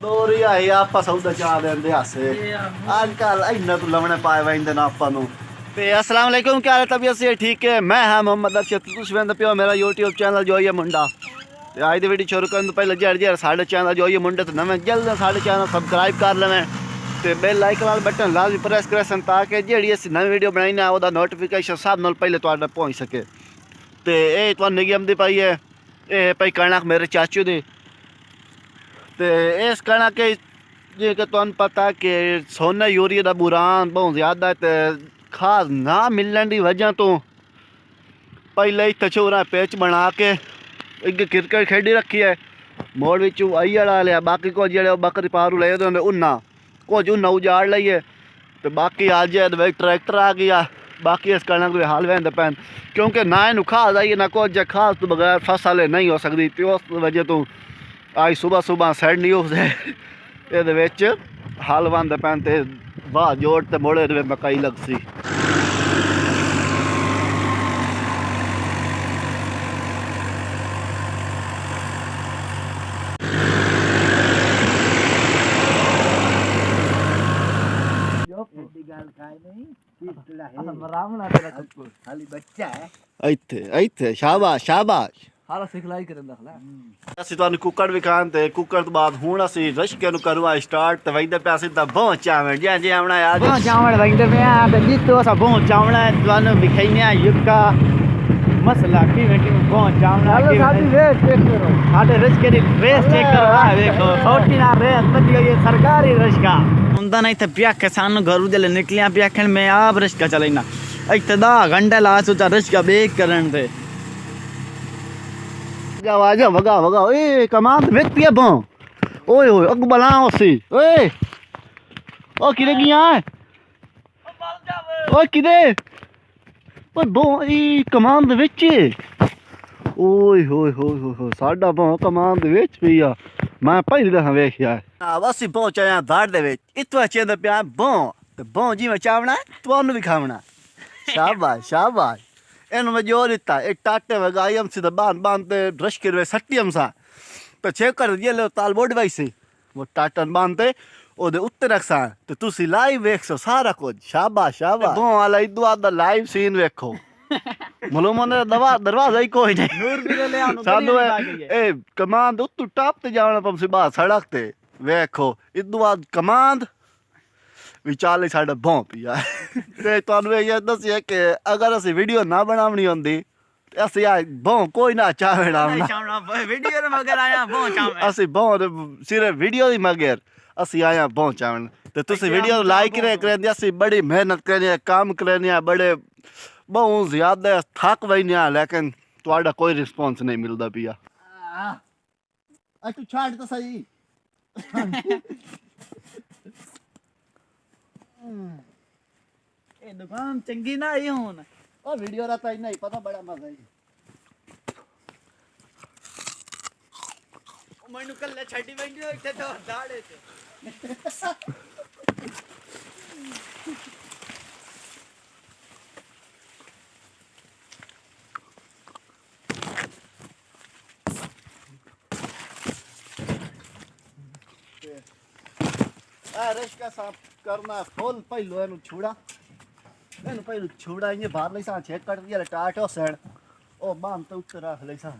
ਦੋਰੀ ਆਈ ਆਪਾਂ ਸੌਦਾ ਚਾਹ ਲੈਂਦੇ ਹਾਸੇ ਅੱਜ ਕੱਲ ਇੰਨਾ ਤੋਂ ਲਵਣੇ ਪਾਏ ਵੈਂਦੇ ਨਾ ਆਪਾਂ ਨੂੰ ਤੇ अस्सलाम वालेकुम क्या हाल है तबीयत से ठीक है मैं हाँ मोहम्मद अरशद तुस वेंदे पियो मेरा यूट्यूब चैनल जो है मुंडा ते आज दी वीडियो शुरू करन तो पहले जेड़ साडे चैनल जो है मुंडे ते नवें जल्द साडे चैनल सब्सक्राइब कर लेवें ते बेल आइकन वाला बटन लाजमी प्रेस करन ताकि जेड़ी असीं नवी वीडियो बनाई ना ओदा नोटिफिकेशन सब नाल पहले तुहाडे पहुंच सके ते ए तुहानू निगम दी पई है ए पई कणक मेरे चाचू दी ते इस कणक जे कि तुहानू पता कि सोना यूरिया दा बुरान बहुत ज़्यादा है ते खाद ना मिलने की वजह तो पहले इतने छोरा पिच बना के एक क्रिकेट खेडी रखी है मोड़ विचू आई वाला लिया बाकी कुछ जो बकरी पारू ले उन्ना कुछ उन्ना उजाड़ लीए तो बाकी अज ट्रैक्टर आ गया बाकी इस कणक के हाल वहदे पैन क्योंकि ना इन खाद आई ना कुछ खाद तो बगैर फसल नहीं हो सकती तो उस वजह तो आज सुबह सुबह सैड न्यूज़ है ये हल वहदे पैन तो वाह जोड़ तो मोड़े मकई लगसी शाबाश शाबाश ਅਸੀਂ ਤੁਹਾਨੂੰ ਕੁੱਕੜ ਵਿਖਾਣ ਤੇ ਕੁੱਕੜ ਤੋਂ ਬਾਅਦ ਹੁਣ ਅਸੀਂ ਰਸ਼ਕੇ ਨੂੰ ਕਰਵਾ ਸਟਾਰਟ ਤੇ ਵੈਂਦੇ ਪਿਆ ਸਿੱਧਾ ਬਹੁਤ ਚਾਵਣ ਜਾਂ ਜੇ ਆਉਣਾ ਯਾਰ ਬਹੁਤ ਚਾਵਣ ਵੈਂਦੇ ਪਿਆ ਤੇ ਜਿੱਤੋ ਅਸਾਂ ਬਹੁਤ ਚਾਵਣਾ ਤੁਹਾਨੂੰ ਵਿਖਾਈਨੇ ਆ ਯੁੱਕਾ ਮਸਲਾ ਕਿਵੇਂ ਬਹੁਤ ਚਾਵਣਾ ਕਿ ਸਾਡੀ ਰੇਸ ਚੈੱਕ ਕਰੋ ਸਾਡੇ ਰਸ਼ਕੇ ਦੀ ਰੇਸ ਚੈੱਕ ਕਰੋ ਆ ਵੇਖੋ ਛੋਟੀ ਨਾ ਰੇਸ ਬੱਜੀ ਇਹ ਸਰਕਾਰੀ ਰਸ਼ਕਾ ਹੁੰਦਾ ਨਹੀਂ ਤੇ ਪਿਆ ਕੇ ਸਾਨੂੰ ਘਰੋਂ ਦੇ ਨਿਕਲਿਆ ਪਿਆ ਖਣ ਮੈਂ ਆਪ ਰਸ਼ਕਾ ਚਲਾਈਨਾ ਇੱਥੇ ਦਾ ਘੰਟਾ ਲਾ ਸੋਚਾ ਰਸ਼ਕਾ ਬੇਕ ਕਰਨ ਤੇ आजा भगा भगा ओए कमान वेख पिया बो ओए ओए अग बला ओसी ओए ओ किदे गया है ओए किदे ओए बो ई कमान दे विच ओए होए होए होए साडा बो कमान दे विच पिया मैं पहली दफा वेखया आ बस पहुंचा धाड़ दे विच इत्थों चेंदा पिया बो ते बो जी मैं चावना तुहानू भी खावना शाबाश शाबाश ਇਹਨੂੰ ਮੈਂ ਜੋਰ ਦਿੱਤਾ ਇਹ ਟਾਟੇ ਵਗਾਈ ਹਮ ਸਿੱਧਾ ਬਾਂਧ ਤੇ ਰਸ਼ ਕੇ ਸੱਟੀ ਹਮ ਸਾ ਤੇ ਚੈੱਕ ਕਰ ਦਿਆ ਲੋ ਤਾਲ ਬੋਰਡ ਵਾਈਸੇ ਉਹ ਟਾਟਨ ਬਾਂਧ ਤੇ ਉਹਦੇ ਉੱਤੇ ਰੱਖਸਾਂ ਤੇ ਤੁਸੀਂ ਲਾਈਵ ਵੇਖੋ ਸਾਰਾ ਕੁਝ ਸ਼ਾਬਾਸ਼ ਸ਼ਾਬਾਸ਼ ਬੋ ਵਾਲਾ ਇਦਵਾ ਦਾ ਲਾਈਵ ਸੀਨ ਵੇਖੋ ਮਲੂਮਾਂ ਦਾ ਦਰਵਾਜ਼ਾ ਹੀ ਕੋਈ ਨਹੀਂ ਨੂਰ ਵੀ ਲੈ ਆਉਂ ਸਾਨੂੰ ਇਹ ਕਮਾਂਡ ਉੱਤੋਂ ਟਾਪ ਤੇ ਜਾਣਾ ਪਮ ਬਾਹਰ ਸੜਕ ਤੇ ਵੇਖੋ ਇਦਵਾ ਕਮਾਂਡ ਵਿਚਾਲੇ ਸਾਡਾ ਭੌਂ ਪਿਆ ਤੇ ਤੁਹਾਨੂੰ ਇਹ ਦੱਸਿਆ ਕਿ ਅਗਰ ਅਸੀਂ ਵੀਡੀਓ ਨਾ ਬਣਾਉਣੀ ਹੁੰਦੀ ਤੇ ਅਸੀਂ ਆ ਭੌਂ ਕੋਈ ਨਾ ਚਾਹਣਾ ਵੀਡੀਓ ਦੇ ਮਗਰ ਆਇਆ ਭੌਂ ਚਾਹਣਾ ਅਸੀਂ ਭੌਂ ਸਿਰਫ ਵੀਡੀਓ ਦੀ ਮਗਰ ਅਸੀਂ ਆਇਆ ਭੌਂ ਚਾਹਣ ਤੇ ਤੁਸੀਂ ਵੀਡੀਓ ਲਾਈਕ ਕਰਦੇ ਅਸੀਂ ਬੜੀ ਮਿਹਨਤ ਕਰਦੇ ਆ ਕੰਮ ਕਰਦੇ ਆ ਬੜੇ ਬਹੁਤ ਜ਼ਿਆਦਾ ਥੱਕ ਵੈਨੇ ਆ ਲੇਕਿਨ ਤੁਹਾਡਾ ਕੋਈ ਰਿਸਪੌਂਸ ਨਹੀਂ ਮਿਲਦਾ ਪਿਆ ਆ ਤੂੰ ਛੱਡ ਤਾਂ ਸਹੀ ਇਹ ਦੁਕਾਨ ਚੰਗੀ ਨਾ ਆਈ ਹੁਣ ਉਹ ਵੀਡੀਓ ਦਾ ਤਾਂ ਇੰਨਾ ਹੀ ਪਤਾ ਬੜਾ ਮਜ਼ਾ ਆਈ ਉਹ ਮੈਨੂੰ ਕੱਲੇ ਛੱਡੀ ਬੈਠੀ ਇੱਥੇ ਤਾਂ ਦਾੜੇ ਤੇ ਰਸ਼ਕਾ ਸਾਫ ਕਰਨਾ ਫੁੱਲ ਪਹਿਲੋ ਇਹਨੂੰ ਛੋੜਾ ਇਹ ਬਾਹਰ ਲਈ ਸਾਂ ਚੈੱਕ ਕਰ ਦਿਆ ਟਾਟ ਹੋ ਸੜ ਉਹ ਬਾਂਹ ਤੋਂ ਉੱਤੇ ਰੱਖ ਲਈ ਸਾਂ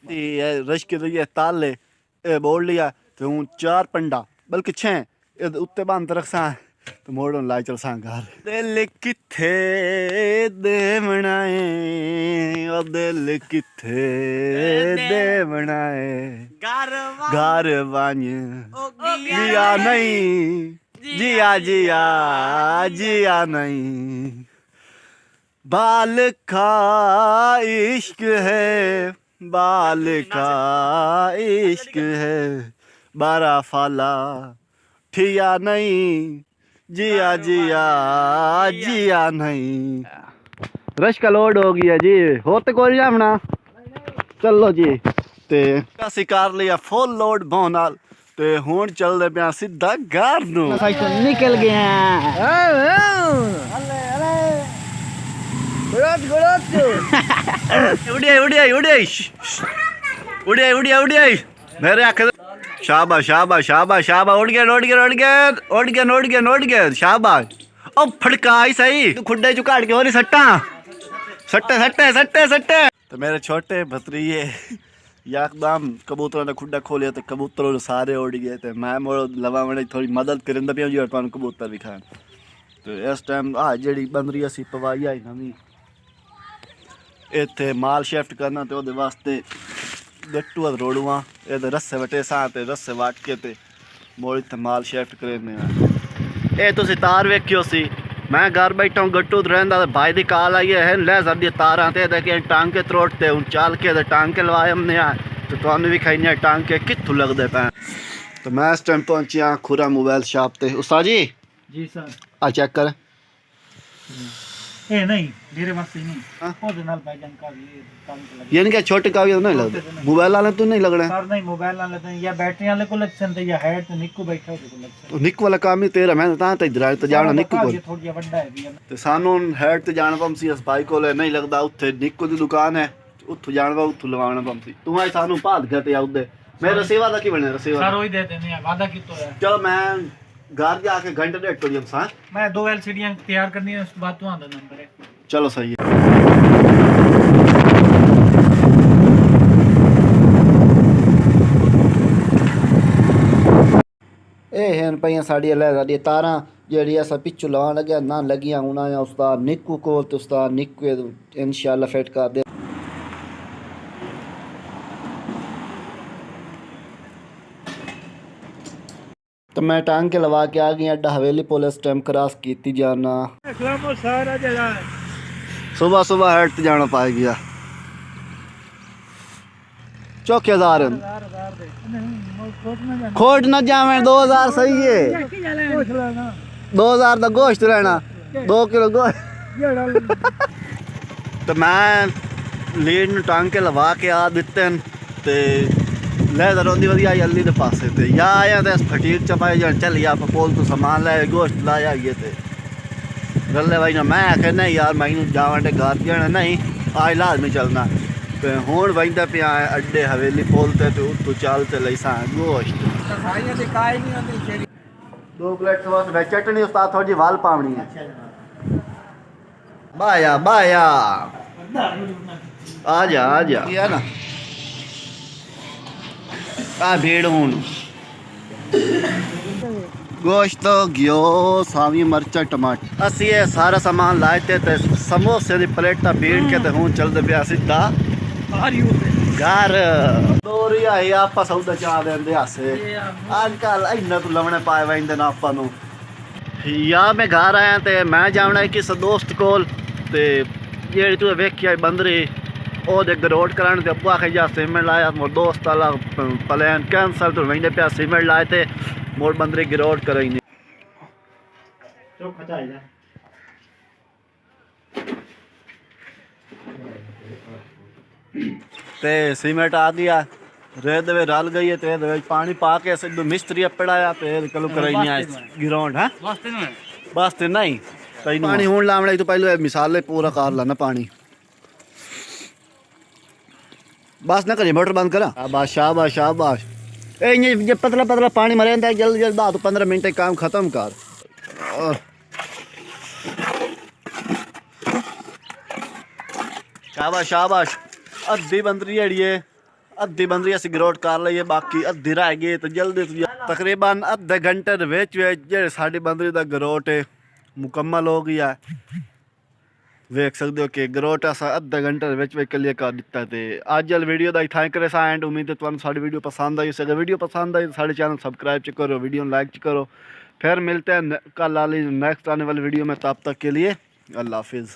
ਇਹ ਰਸ਼ਕੇ ਦੇ ਤਾਲੇ ਇਹ ਬੋਲ ਲਿਆ ਤੇ ਹੁਣ 4 ਪੰਡਾ ਬਲਕਿ 6 ਇਹ ਉੱਤੇ ਬੰਦ ਰੱਖਸਾਂ ਤੇ ਮੋੜਨ ਲਾ ਚਲ ਸਾਂ ਘਰ ਦਿਲ ਕਿੱਥੇ ਦੇਵਣਾ ਏ ਉਹ ਦਿਲ ਕਿੱਥੇ ਦੇਵਣਾ ਏ ਘਰ ਵਾਂਝ ਜੀਆ ਨਹੀਂ ਜੀਆ ਜੀਆ ਜੀਆ ਨਹੀਂ ਬਾਲ ਕਾ ਇਸ਼ਕ ਹੈ बाल का इश्क है बारा फाला ठिया नहीं जिया जिया जिया नहीं रश का लोड हो गया जी होते कोई जामना चलो जी ते ਅਸੀਂ ਕਰ ਲਿਆ ਫੁੱਲ ਲੋਡ ਬਹੁ ਨਾਲ ਤੇ ਹੁਣ ਚੱਲਦੇ ਪਿਆ ਸਿੱਧਾ ਘਰ ਨੂੰ ਸਾਈਕਲ ਨਿਕਲ ਗਿਆ ਹਲੇ ਹਲੇ उड़िया मेरे आखे शाबाश शाबाश शाबाश शाबाश उड़ गया शाबाश ओ फड़काई सही तू खुड्डे चु काट के हो रही सट्टा सट्टे सट्टे सट्टे सट्टे। तो मेरे छोटे भतरीए यकदम कबूतरों ने खुड्डा खोलिया तो कबूतरों सारे उड़ गए थे मैं मोड़ लवावने थोड़ी मदद करें पिया जी और कबूतर भी खान। तो इस टाइम जी बंदरी असी पवाई आई नवी इतने माल शिफ्ट करना तो वो वास्ते गट्टू रोड़ुआ ये रस्से वटे सा रस्से वाट के ते मोड़ इतने माल शिफ्ट करने ये तुसी तार वेखियो सी मैं घर बैठा हूँ गट्टू रहा भाई की कॉल आई है लै सर तारा ते टांके त्रोड़ते हूँ चल के टांके लवाए हमने तो तुम भी खाई टांके कितों लगते पे। तो मैं इस टाइम पहुंची खुरा मोबाइल शॉप ते उस्ताद जी सर आ चेक कर नहीं मेरे वास्ते नहीं ओदे नाल भाईजान का भी काम लगे यानी कि छोटे का भी नहीं लगता मोबाइल वाले तो नहीं लगना सर नहीं मोबाइल वाले तो या बैटरी वाले को लक्षण तो या हेड तो निक्कू बैठा होते को लक्षण तो निक्कू वाला काम ही तेरा मैं ता ते इधर तो जाना निक्कू को थोड़ी बड़ा है भी ते सानू हेड ते जाना पमसी इस भाई को नहीं लगदा उत्थे निक्कू दी दुकान है उत्थों जाना उत्थों लवाना पमसी तू आई सानू भात गते आउदे मेरा सेवा दा की बने सेवा सर वही दे देने हैं वादा की तो है। चलो मैं घर जाके घंटे डेढ़ तो सा मैं 2 एलसीडीयां तैयार करनी है उसके बाद तो आंदा नंबर है। चलो सही है। ਇਹ ਹਨ ਪਈਆਂ ਸਾਡੀਆਂ ਲੈ ਸਾਡੀਆਂ ਤਾਰਾਂ ਜਿਹੜੀ ਅਸਾਂ ਪਿੱਛੋਂ ਲਾਉਣ ਲੱਗਿਆ ਨਾ ਲੱਗੀਆਂ ਉਹਨਾਂ ਉਸਤਾਦ ਨਿੱਕੂ ਕੋਲ ਤੇ ਉਸਤਾਦ ਨਿੱਕੂ ਇਨਸ਼ਾਅੱਲਾ ਫਿੱਟ ਕਰ ਦੇ। तो मैं टांग के लवा के आ गई अड्डा हवेली पुलिस टाइम क्रॉस की जाना सुबह सुबह हट जाना पाए गया चौके हजार खोट न जावे 2000 सही है 2000 का गोश्त लेना 2 किलो गोश्त। तो मैं लीड टांग के लवा के आ दिते ते लहदा रोंदी वधिया आई अली दे पासे ते या आया ते फटीक चपाई जान चल या पोल तो सामान लाए गोश्त लाया ये ते रल्ले भाई ना मैं आखे नहीं यार मैं जावे घर जाना नहीं आज लाजमी चलना ते हुण वंदा पिया अड्डे हवेली पोल ते उत्तों चल ते लई सा गोश्त 2 प्लेट बस वे चटनी उस्ताद थोड़ी वाल पावनी है बाया बाया आ जा ना आ भीड़ हूँ गोश्त घिओ सावी मरचा टमाटर असी ये सारा सामान लाए थे समोसे की प्लेटा भीड़ के ते हूँ चलते पे सीधा घर दोरी आई आप सौदा चा देंगे हासे अजकल इन्ना तू लवने पाए वजते ना आपा या मैं घर आया तो मैं जाना किस दोस्त कोल ते जेड़ी तू वेखी बंदरी ओदे गरोट कराने ते अब्बू आखे जा सीमेंट लाया मोर दोस्त वाला प्लान कैंसल तो वहीं पे सीमेंट लाए थे मोर बंदरे गरोट करेंगे ते सीमेंट आ गया रेत वे रल गई है ते पानी पा के सिद्धू मिस्त्री पड़ाया ते कलू कराइया ग्राउंड है बस ते नहीं पानी हूं लावने तो पहले मिसाले पूरा कर लेना पानी बस ना करिए मोटर बंद करा शाबाश शाबाश शाबाश ये पतला पतला पानी मरे जल्दी जल्दी 10-15 मिनट काम खत्म कर शाबाश शाबाश अद्धी बंदरी है अद्धी बंदरी असी गरोट कर ली बाकी अद्धी रह गई तो जल्दी तकरीबन अद्धे घंटे जे साड़ी बंदरी का गरोट है मुकम्मल हो गया वेख सकते हो कि गरोट असा अद्धे घंटे क्लियर कर दिता है। अज वाली वीडियो का इतना करे सा एंड उम्मीद है तुहानू साडी वीडियो पसंद आई। अगर वीडियो पसंद आई तो साढ़े चैनल सब्सक्राइब च करो वीडियो लाइक करो। फिर मिलते हैं कल वाली नेक्स्ट आने वाली वीडियो में, तब तक के लिए अल्लाह हाफिज़।